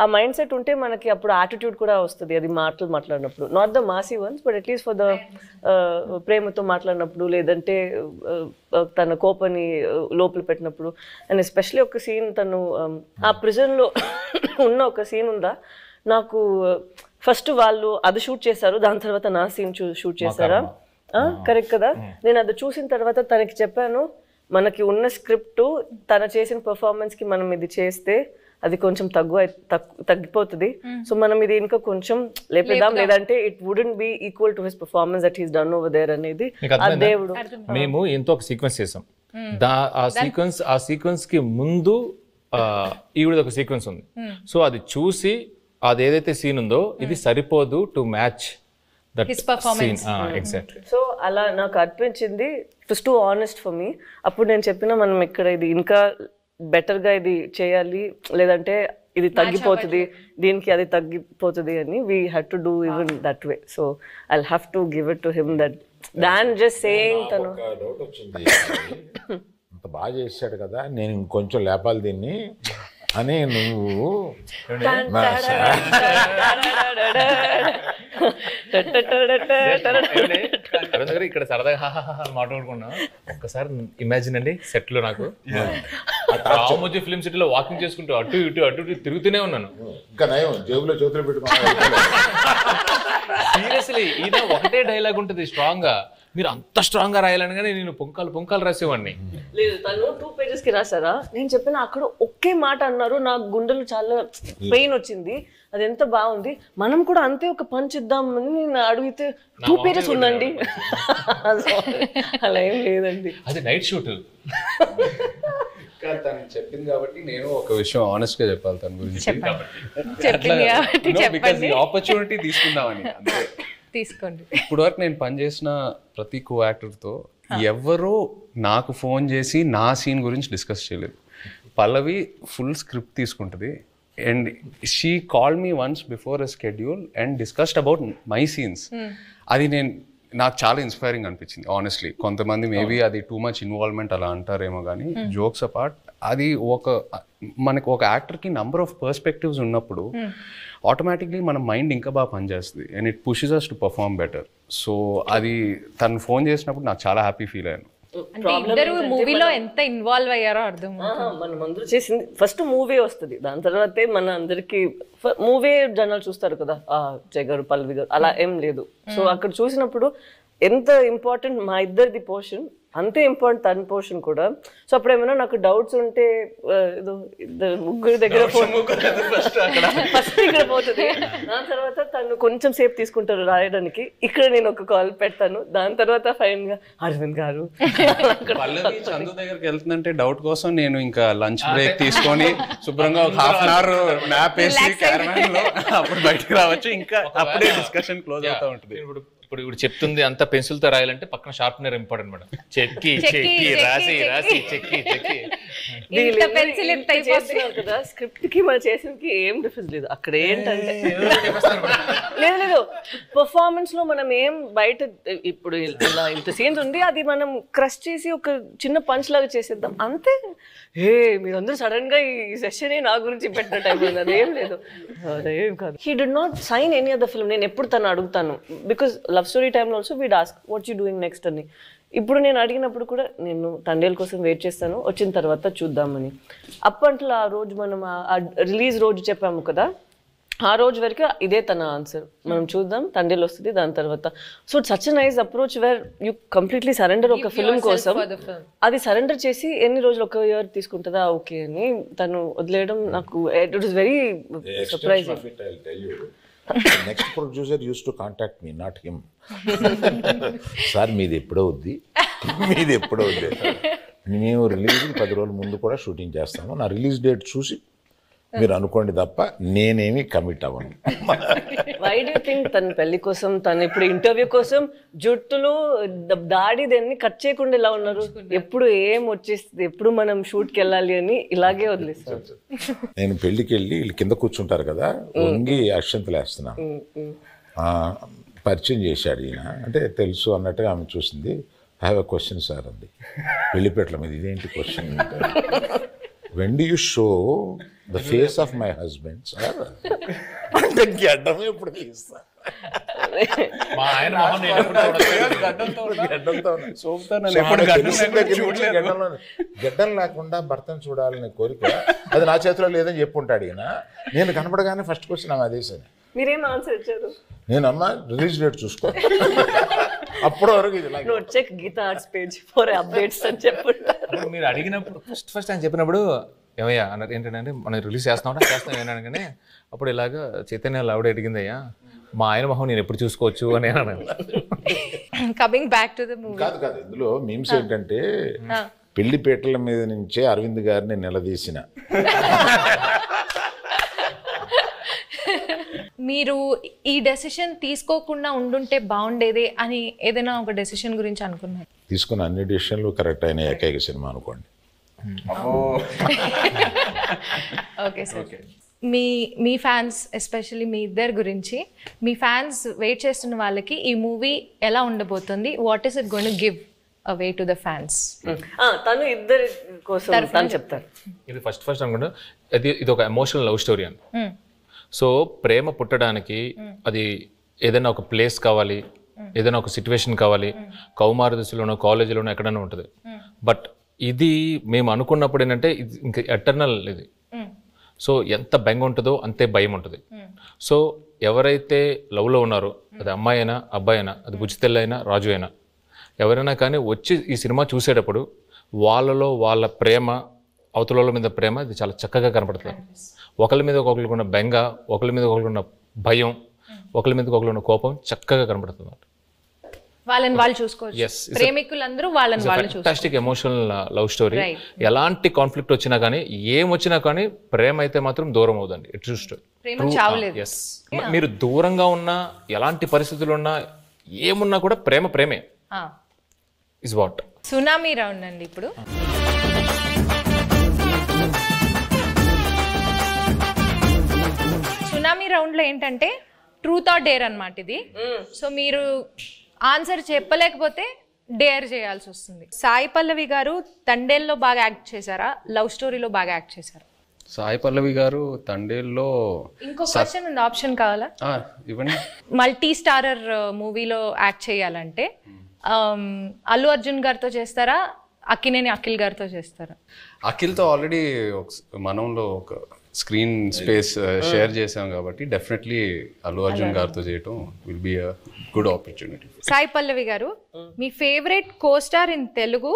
ఆ మైండ్ సెట్ ఉంటే మనకి అప్పుడు యాటిట్యూడ్ కూడా వస్తుంది. అది మాట్లాడినప్పుడు not the Masih once but at least for the ప్రేమతో మాట్లాడినప్పుడు, లేదంటే తన కోపాన్ని లోపల పెట్టినప్పుడు. అండ్ ఎస్పెషలీ ఒక సీన్ తను ఆ ప్రిజన్లో ఉన్న ఒక సీన్ ఉందా, నాకు ఫస్ట్ వాళ్ళు అది షూట్ చేశారు, దాని తర్వాత నా సీన్ షూట్ చేశారా, కరెక్ట్ కదా. నేను అది చూసిన తర్వాత తనకి చెప్పాను, మనకి ఉన్న స్క్రిప్ట్ తన చేసిన పర్ఫార్మెన్స్కి మనం ఇది చేస్తే అది కొంచెం తగ్గిపోతుంది. సో మనం ఇది ఇంకా కొంచెం లేపేద్దాం, లేదంటే it wouldn't be equal to his performance that he's done over there అనేది ఆ దేవుడు. మేము ఎంతో ఒక సీక్వెన్స్ చేసాం. ఆ సీక్వెన్స్ కి ముందు ఈవిడ ఒక సీక్వెన్స్ ఉంది. సో అది చూసి అది ఏదైతే సీన్ ఉందో ఇది సరిపోదు to match that His performance. Exactly. So అలా నాకు అనిపించింది first two honest for me. అప్పుడు నేను చెప్పిన మనం ఇక్కడ ఇది ఇంకా బెటర్గా ఇది చేయాలి, లేదంటే ఇది తగ్గిపోతుంది, దీనికి అది తగ్గిపోతుంది అని we had to do even that way. So I have to give it to him that than just saying. తను డౌట్ వచ్చింది, అంత బాగా చేశాడు కదా, నేను ఇంకొంచెం లేపాలి దీన్ని అని నువ్వు ఇక్కడ సరదాగా మాట్లాడుకున్నాం. ఒక్కసారి ఇమాజిన్ అండి, సెట్ లో నాకు రామోజీ ఫిల్మ్ సిటీలో వాకింగ్ చేసుకుంటూ అటు ఇటు తిరుగుతూనే ఉన్నాను. ఇంకా నయం జేబులో చేతులు పెట్టుకున్నా. సీరియస్లీ ఈయన ఒకటే డైలాగ్ ఉంటుంది స్ట్రాంగ్ గా, మీరు అంత స్ట్రాంగ్ గా రాయాలని కానీ నేను పొంకాలు రాసేవాడిని. లేదు, తను 2 pages కి రాసారా, నేను చెప్పిన అక్కడ ఒకే మాట అన్నారు, నాకు గుండెలు చాలా పెయిన్ వచ్చింది, అది ఎంత బాగుంది, మనం కూడా అంతే ఒక పంచ్ ఇద్దామని నేను అడిగితే 2 pages ఉందండి. అలా ఏం లేదండి, అది నైట్ షూట్. తను చెప్పింది కాబట్టి నేను ఒక విషయం ఆనెస్ట్ గా చెప్పాలి తన గురించి. ఆపర్చునిటీ తీసుకుందామని అంతే. తీసుకోండి. ఇప్పుడు వరకు నేను పనిచేసిన ప్రతి కో యాక్టర్తో ఎవరో నాకు ఫోన్ చేసి నా సీన్ గురించి డిస్కస్ చేయలేదు. పల్లవి ఫుల్ స్క్రిప్ట్ తీసుకుంటుంది and she call me once before a schedule and discussed about my scenes. అది నాకు చాలా ఇన్స్పైరింగ్ అనిపించింది ఆనెస్ట్లీ. కొంతమంది మేబీ అది టూ మచ్ ఇన్వాల్వ్మెంట్ అలా అంటారేమో కానీ జోక్స్ అపార్ట్ అది మనకు ఒక యాక్టర్కి నంబర్ ఆఫ్ పర్స్పెక్టివ్స్ ఉన్నప్పుడు ఆటోమేటిక్లీ మన మైండ్ ఇంకా బాగా పనిచేస్తుంది and it pushes us to perform better. So అది తను ఫోన్ చేసినప్పుడు నాకు చాలా హ్యాపీ ఫీల్ అయ్యాను. ఇద్దరు మూవీలో ఎంత ఇన్వాల్వ్ అయ్యారో అర్థం. మనం అందరూ చేసింది ఫస్ట్ మూవీ వస్తుంది, దాని తర్వాతే మన అందరికి మూవీ జనాలు చూస్తారు కదా, జయ్ గారు పల్లవి గారు అలా ఏం లేదు. సో అక్కడ చూసినప్పుడు ఎంత ఇంపార్టెంట్ మా ఇద్దరిది పోర్షన్, అంతే ఇంపార్టెంట్ తన పోర్షన్ కూడా. సో అప్పుడు ఏమైనా నాకు డౌట్స్ ఉంటే ఏదో ముగ్గురు దగ్గర ఫస్ట్ ఇక్కడ పోతుంది, దాని తర్వాత తను కొంచెం సేపు తీసుకుంటారు రాయడానికి, ఇక్కడ నేను ఒక కాల్ పెడతాను, దాని తర్వాత ఫైన్ గా అరవింద్ గారు. పల్లవి చందు దగ్గరికి వెళ్తుందంటే డౌట్ కోసం నేను ఇంకా లంచ్ బ్రేక్ తీసుకొని శుభ్రంగా ఒక ½ an hour మ్యాప్ వేసి క్యారవాన్ లో అప్పుడు బయటకు రావచ్చు, ఇంకా అప్పుడే డిస్కషన్ క్లోజ్ అవుతా ఉంటుంది. ఇప్పుడు చెప్తుంది అంత పెన్సిల్ తో రాయాలంటే పక్కన షార్ప్నర్ ఇంపార్టెంట్ మేడం. చెక్కి రాసి చెక్కి కదా, స్క్రిప్ట్ కి మనం చేసినకి ఏం డిఫరెన్స్ లేదు. అక్కడ ఏంటంటే లేదు పర్ఫార్మెన్స్ లో మనం ఏం బయట ఇప్పుడు ఇలా ఇంత సీన్స్ ఉంది, అది మనం క్రష్ చేసి ఒక చిన్న పంచ్ లాగా చేసేద్దాం అంతే. మీరందరూ సడన్ గా ఈ సెషన్ నా గురించి పెట్టిన టైం ఉంది, అదేం లేదు, అదేం కాదు. He did not sign any other film. నేను ఎప్పుడు తను అడుగుతాను, బికాస్ లవ్ స్టోరీ టైంలో also we'd ask what you doing next అని. ఇప్పుడు నేను అడిగినప్పుడు కూడా నేను తండేల కోసం వెయిట్ చేస్తాను, వచ్చిన తర్వాత చూద్దామని. అప్పట్లో ఆ రోజు మనం రిలీజ్ రోజు చెప్పాము కదా, ఆ రోజు వరకు ఇదే తన ఆన్సర్, మనం చూద్దాం తండేలు వస్తుంది దాని తర్వాత. So such nice approach where you completely surrender ఒక ఫిల్మ్ కోసం. అది సరెండర్ చేసి ఎన్ని రోజులు, 1 year తీసుకుంటుందా ఓకే అని తను వదిలేయడం నాకు it was very surprising. Next producer use to contact me, not him. Sir మీది ఎప్పుడో వద్ది, మేము రిలీజ్ 10 రోజుల ముందు కూడా షూటింగ్ చేస్తాము, నా రిలీజ్ డేట్ చూసి మీరు అనుకోండి తప్ప నేనేమి కమిట్ అవ్వను. వై డూ థింక్ తన పెళ్లి కోసం, తను ఇప్పుడు ఇంటర్వ్యూ కోసం జుట్టులు దాడి దాన్ని కట్ చేయకుండా ఇలా ఉన్నారు? ఎప్పుడు ఏం వచ్చేస్తుంది, ఎప్పుడు మనం షూట్కి వెళ్ళాలి అని ఇలాగే వదిలేస్తారు. నేను పెళ్లికి వెళ్ళి వీళ్ళు కింద కూర్చుంటారు కదా, వంగి అక్షంతలు వేస్తున్నాను. పరిచయం చేశాడు ఈయన, అంటే తెలుసు అన్నట్టుగా ఆమె చూసింది. I have a question sir అంది, పెళ్లిపేటల మీద. ఇదేంటి question? when do you show the face of my husband, sir? అంటే గడ్డం ఎప్పుడు తీస్తా? మా ఆయన మొహం నేను ఎప్పుడు గడ్డం లేకుండా భర్తను చూడాలనే కోరిక అది నా చేతిలో లేదని చెప్పుంటాడు ఈయన. నేను కనపడగానే ఫస్ట్ క్వశ్చన్ ఆమె అదే సార్. మీరేం ఆన్సర్ ఇచ్చారు? నేను అమ్మ రిలీజ్ డేట్ చూసుకో, అప్పటి వరకు ఇది check Geetha Arts page for updates అని చెప్పుంటారు. మీరు అడిగినప్పుడు ఫస్ట్ ఆయన చెప్పినప్పుడు ఏమయ్యా అన్నారు, ఏంటంటే మనం రిలీజ్ చేస్తాం ఏమన్నాను కానీ అప్పుడు ఇలాగా చైతన్య ఆవిడ అడిగిందయ్యా మా ఆయన మొహం నేను ఎప్పుడు చూసుకోవచ్చు అని అన్నాను. Coming back to the movie. కాదు ఇందులో మీమ్స్ ఏంటంటే పెళ్లిపేటల మీద నుంచే అరవింద్ గారిని నిలదీసిన. మీరు ఈ డెసిషన్ తీసుకోకుండా ఉండుంటే బాగుండేది అని ఏదైనా ఒక డెసిషన్ గురించి అనుకున్నారు? తీసుకున్న అన్ని డిసిషన్లు కరెక్ట్ అయిన ఏకైక సినిమా అనుకోండి. ఓకే సార్, మీ ఫ్యాన్స్ ఎస్పెషల్లీ మీ ఇద్దరు గురించి, మీ ఫ్యాన్స్ వెయిట్ చేస్తున్న వాళ్ళకి ఈ మూవీ ఎలా ఉండబోతుంది, what is it going to give away to the fans? తను ఇద్దరి కోసం తను చెప్తారు. ఇది ఫస్ట్ అనుకుంటా ఇది ఒక ఎమోషనల్ లవ్ స్టోరీ అని. సో ప్రేమ పుట్టడానికి అది ఏదైనా ఒక ప్లేస్ కావాలి, ఏదైనా ఒక సిచ్యువేషన్ కావాలి, కౌమార దశలోనో కాలేజీలోనో ఎక్కడైనా ఉంటుంది. బట్ ఇది మేము అనుకున్నప్పుడు ఏంటంటే ఇది ఇంకా ఎటర్నల్ ఇది. సో ఎంత బెంగ ఉంటుందో అంతే భయం ఉంటుంది. సో ఎవరైతే లవ్లో ఉన్నారో, అది అమ్మాయి అయినా అబ్బాయి అయినా, అది బుజ్జితెల్ల అయినా రాజు అయినా, ఎవరైనా కానీ వచ్చి ఈ సినిమా చూసేటప్పుడు వాళ్ళలో వాళ్ళ ప్రేమ, అవతల మీద ప్రేమ ఇది చాలా చక్కగా కనపడుతుంది. ఒకరి మీద ఒకరికి ఉన్న బెంగ, ఒకరి మీద ఒకరికి ఉన్న భయం, ఒకరి మీద ఒకరికి ఉన్న కోపం చక్కగా కనపడుతుంది. వాళ్ళని వాళ్ళు చూసుకోవచ్చు, ప్రేమికులందరూ వాళ్ళని వాళ్ళు చూసుకోవచ్చు. Fantastic emotional love story. ఎలాంటి కాన్ఫ్లిక్ట్ వచ్చినా కానీ, ఏం వచ్చినా కానీ ప్రేమ అయితే మాత్రం దూరం అవుదండి. It's Prema చావులేదు. ఎస్, మీరు దూరంగా ఉన్నా, ఎలాంటి పరిస్థితులు ఉన్నా, ఏమున్నా కూడా ప్రేమే ఇస్ వాట్. సునామీ రౌండ్ అండి ఇప్పుడు. సునామీ రౌండ్ లో ఏంటంటే ట్రూత్ ఆర్ డేర్ అన్నమాట ఇది. సో మీరు ఆన్సర్ చెప్పలేకపోతే డేర్ చేయాల్సి వస్తుంది. సాయి పల్లవి గారు తండేల్లో బాగా యాక్ట్ చేశారా, లవ్ స్టోరీలో బాగా యాక్ట్ చేశారా? సాయి పల్లవి గారు తండేల్లో ఇంకో క్వశ్చన్ ఉంది, ఆప్షన్ కావాలా? ఇవ్వండి. మల్టీ స్టారర్ మూవీలో యాక్ట్ చేయాలంటే అల్లు అర్జున్ గారితో చేస్తారా, అక్కినేని అఖిల్ గారితో చేస్తారా? అఖిల్తో ఆల్రెడీ మనంలో ఒక స్క్రీన్ స్పేస్ షేర్ చేసాం కాబట్టి డెఫినెట్లీ అల్లు అర్జున్ గారితో చేయటం will be a good opportunity. Sai Pallavi గారు, మీ ఫేవరెట్ కోస్టార్ ఇన్ తెలుగు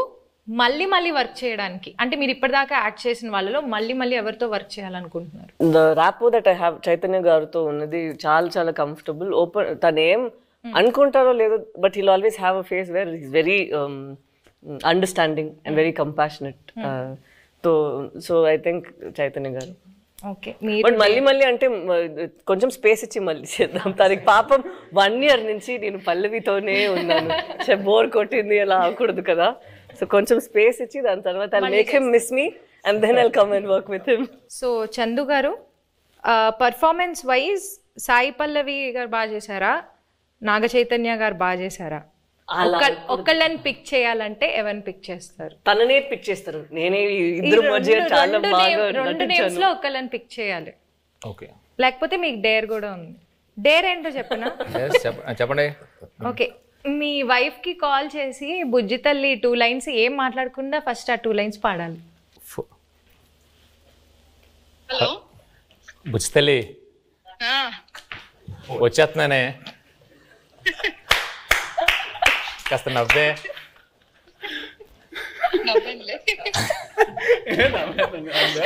మళ్ళీ వర్క్ చేయడానికి, అంటే మీరు ఇప్పటిదాకా యాక్ట్ చేసిన వాళ్ళలో మళ్ళీ ఎవరితో వర్క్ చేయాలనుకుంటున్నారు? The rapport that I have Chaitanya గారితో ఉన్నది చాలా కంఫర్టబుల్. ఓపెన్, తనేం అనుకుంటారో లేదో, but he'll always have a face where is very understanding and very compassionate. So I think Chaitanya గారు. ఓకే, బట్ మళ్ళీ అంటే కొంచెం స్పేస్ ఇచ్చి మళ్ళీ చేద్దాం. తనకి పాపం 1 year నుంచి నేను పల్లవితోనే ఉన్నాను, బోర్ కొట్టింది, అలా అవ్వకూడదు కదా. సో కొంచెం స్పేస్ ఇచ్చి దాని తర్వాత I'll make him miss me and then I'll come and work with him. So Chandu గారు, పర్ఫార్మెన్స్ వైజ్ సాయి పల్లవి గారు బాగా చేశారా, నాగ చైతన్య గారు బాగా చేశారా? ఒక్కళ్ళని పిక్ చేయాలంటే ఎవరిని పిక్ చేస్తారు? తననే పిక్ చేస్తారు. నేనే ఇద్దరు మధ్య చాలా బాగా రెండు నేమ్స్ లో ఒక్కళ్ళని పిక్ చేయాలి. ఓకే, లేకపోతే మీకు డేర్ కూడా ఉంది. డేర్ ఏంటో చెప్పనా? చెప్పండి. ఓకే, మీ వైఫ్ కి కాల్ చేసి బుజ్జి తల్లి 2 lines ఏం మాట్లాడకుండా ఫస్ట్ ఆ 2 lines పాడాలి. హలో బుజ్జి తల్లి వచ్చేస్తున్నానే, కాస్త నవ్వే.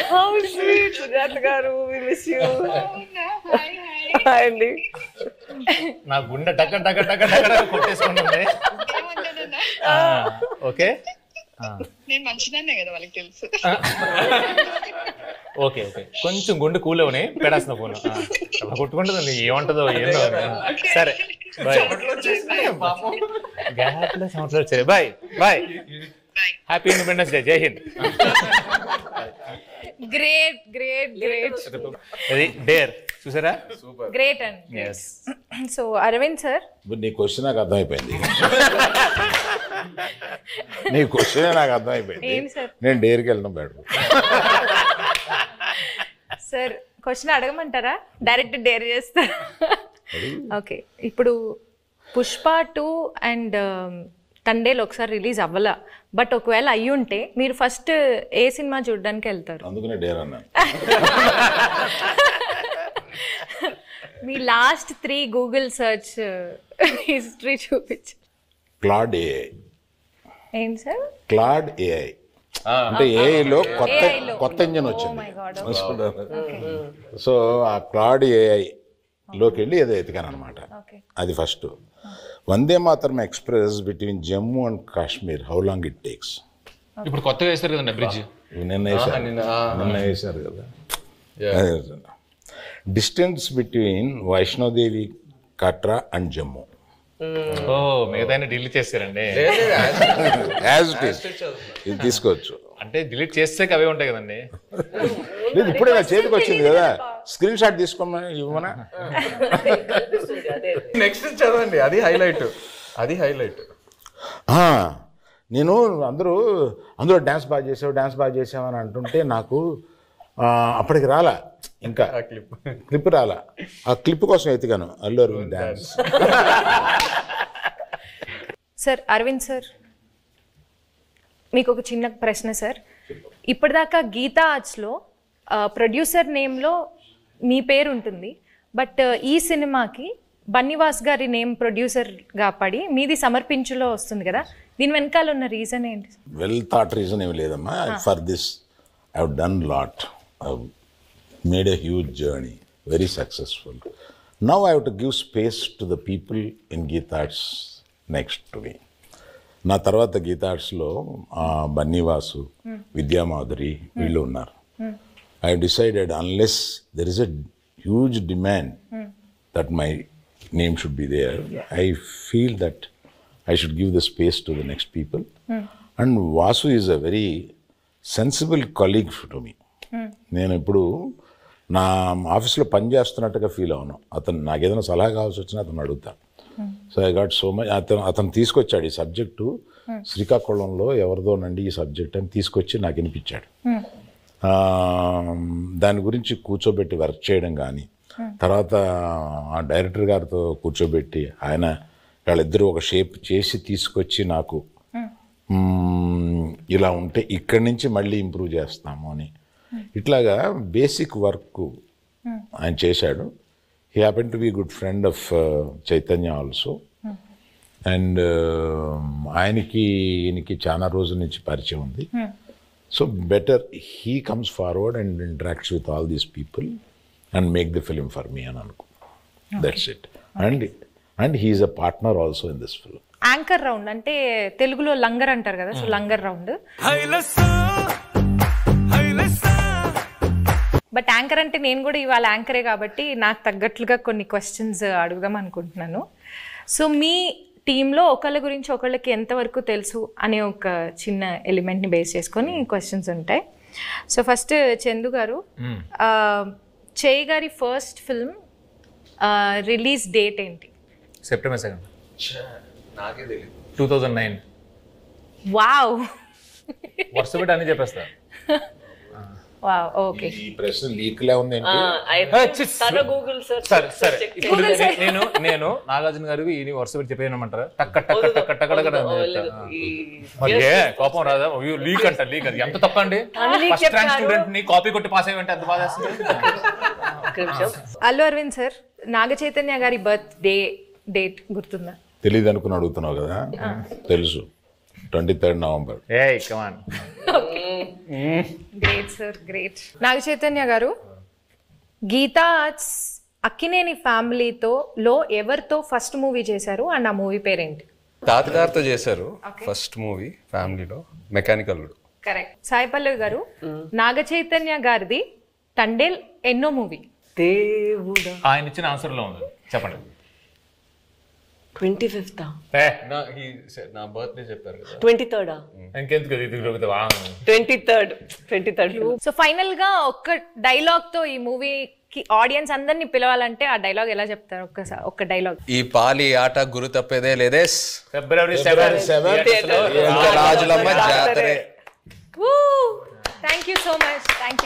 How sweet, సుజాత గారు, we miss you. Hi అండి. నా గుండె టక కొట్టేసుకుంటుంది. ఓకే, నేను మంచిదాన్నే కదా, వాళ్ళకి తెలుసు. ఓకే, కొంచెం గుండె కూలవని పెడాల్సిన ఫోన్ కొట్టుకుంటుంది, ఏమంటుందో ఏందో. సరే, బాయ్. గ్యాప్లో సంవత్సరాలు వచ్చాయి. బాయ్. Happy independence day. జై హింద్. గ్రేట్. అది డేర్ చూసారా? గ్రేట్ అండి. సో అరవింద్ సార్, నీ క్వశ్చన్ నాకు అర్థమైపోయింది. ఏం సార్? నేను డేర్కి వెళ్ళడం బెటర్. సార్ క్వశ్చన్ అడగమంటారా, డైరెక్ట్ డేర్ చేస్తారా? ఓకే, ఇప్పుడు పుష్ప 2 అండ్ తండేలు ఒకసారి రిలీజ్ అవ్వాలా, బట్ ఒకవేళ అయ్యుంటే మీరు ఫస్ట్ ఏ సినిమా చూడడానికి వెళ్తారు? అందుకనే డేర్ అన్నా. మీ లాస్ట్ 3 గూగుల్ సర్చ్ హిస్టరీ చూపించు. Claude AI. ఏంటి సార్? క్లాడ్ ఏఐ అంటే ఏఐలో కొత్త ఇంజన్ వచ్చింది. సో ఆ క్లాడ్ ఏఐ లోకి వెళ్ళి ఏదో ఎతికాను అనమాట. అది first. Vande Mataram express between Jammu and Kashmir, how long it takes? ఇప్పుడు కొత్తగా వేస్తారు కదండి బ్రిడ్జ్. నిన్న వేశారు కదా. Distance between Vaishnodevi Katra and Jammu. ఓ మిగతా డిలీట్ చేస్తారండి. యాజ్ ఇట్ ఈస్ ఇది తీసుకోవచ్చు. అంటే డిలీట్ చేస్తే అవే ఉంటాయి కదండి. లేదు ఇప్పుడే నా చేతికి వచ్చింది కదా, స్క్రీన్ షాట్ తీసుకోమని ఇవ్వమనా. నెక్స్ట్ చదవండి, అది హైలైట్. నేను అందులో డ్యాన్స్ బాగా చేసావు అని అంటుంటే నాకు అప్పటికి రాలా, ఇంకా క్లిప్ రాలా. ఆ క్లిప్ కోసం ఎత్తిగాను Allu Aravind dance. Sir Aravind sir, మీకు ఒక చిన్న ప్రశ్న సార్. ఇప్పటిదాకా గీతా ఆర్ట్స్లో ప్రొడ్యూసర్ నేమ్లో మీ పేరు ఉంటుంది, బట్ ఈ సినిమాకి బన్నీవాస్ గారి నేమ్ ప్రొడ్యూసర్గా పడి మీది సమర్పించులో వస్తుంది కదా, దీని వెనకాల ఉన్న రీజన్ ఏంటి? వెల్ థాట్ రీజన్ ఏమి లేదమ్మా. For this I have done lot, made a huge journey, very successful. Now I have to give space to the people in Geetha Arts next to me. నా తర్వాత గీతా ఆర్ట్స్లో బన్నీవాసు, విద్యామాధురి వీళ్ళు ఉన్నారు. I have decided unless there is a huge demand that my name should be there, I feel that I should give the space to the next people. And Vasu is a very sensible colleague to me. నేను ఇప్పుడు నా ఆఫీస్లో పనిచేస్తున్నట్టుగా feel అవును. అతను నాకు ఏదైనా సలహా కావాల్సి వచ్చినా అతను అడుగుతా. So I got so much. అతను తీసుకొచ్చాడు ఈ సబ్జెక్టు, శ్రీకాకుళంలో ఎవరిదోనండి ఈ సబ్జెక్ట్ అని తీసుకొచ్చి నాకు వినిపించాడు. దాని గురించి కూర్చోబెట్టి వర్క్ చేయడం కానీ, తర్వాత ఆ డైరెక్టర్ గారితో కూర్చోబెట్టి ఆయన వాళ్ళిద్దరూ ఒక షేప్ చేసి తీసుకొచ్చి నాకు ఇలా ఉంటే ఇక్కడి నుంచి మళ్ళీ ఇంప్రూవ్ చేస్తాము అని ఇట్లాగా బేసిక్ వర్క్ ఆయన చేశాడు. He happen to be good friend of Chaitanya also. And ఈయనకి చాలా రోజుల నుంచి పరిచయం ఉంది. So better he comes forward and interacts with all these people and make the film for me and Anku. That's it. And he is a partner also in this film. Anchor round అంటే తెలుగులో లంగర్ అంటారు కదా, so langar round. But anchor అంటే నేను కూడా ఇవాళ యాంకరే కాబట్టి నాకు తగ్గట్లుగా కొన్ని క్వశ్చన్స్ అడుగుదాం అనుకుంటున్నాను. సో మీ టీంలో ఒకళ్ళ గురించి ఒకళ్ళకి ఎంతవరకు తెలుసు అనే ఒక చిన్న ఎలిమెంట్ని బేస్ చేసుకొని క్వశ్చన్స్ ఉంటాయి. సో ఫస్ట్ చందు గారు, చేయి గారి ఫస్ట్ ఫిల్మ్ రిలీజ్ డేట్ ఏంటి? September 2nd. నాకే తెలియదు. 2009. వావ్, వరుస పెట్టి అన్ని చెప్పేస్తా. Wow, okay. ఈ ప్రశ్న లీక్లా ఉంది. గూగుల్ సరే ఇప్పుడు నేను నాగార్జున గారికి ఈ వరుస పెట్టి చెప్పేయమంటారా? టక్క టక్క టక్క టక్క మరి కోపం రాదా? లీక్ అంట, లీక్ అది ఎంత తప్పండి. ఫస్ట్ ర్యాంక్ స్టూడెంట్ ని కాపీ కొట్టి పాస్ అయ్యంటే ఎంత బాధ. అల్లు అరవింద్ సార్, నాగ చైతన్య గారి బర్త్ డేట్ గుర్తుందా? తెలియదు అనుకుని అడుగుతున్నావు కదా, తెలుసు. 23rd November. ఏయ్ come on. Great sir, great. Naga Chaitanya గారు, గీతా ఆర్ట్స్ అక్కినేని ఫ్యామిలీలో ఎవరితో ఫస్ట్ మూవీ చేశారు అండ్ ఆ మూవీ పేరేంటి? తాతగారితో చేశారు ఫస్ట్ మూవీ ఫ్యామిలీలో, మెకానికల్. కరెక్ట్. సాయి పల్లవి గారు, నాగ చైతన్య గారిది తండేల్ ఎన్నో మూవీ? దేవుడా, ఆయన ఇచ్చిన ఆన్సర్ లో ఉంది, చెప్పండి. 25th. నా బర్త్డే చెప్పారు కదా, 23rd. ఇంకెందుకు 23rd. సో ఫైనల్ గా ఒక్క డైలాగ్ తో ఈ మూవీకి ఆడియన్స్ అందరినీ పిలవాలంటే ఆ డైలాగ్ ఎలా చెప్తారు? ఒక్క డైలాగ్. ఈ పాలి ఆట గురు తప్పేదే లేదే, February 7th రాజులమ్మ జాతరే. Thank you so much. Thank you.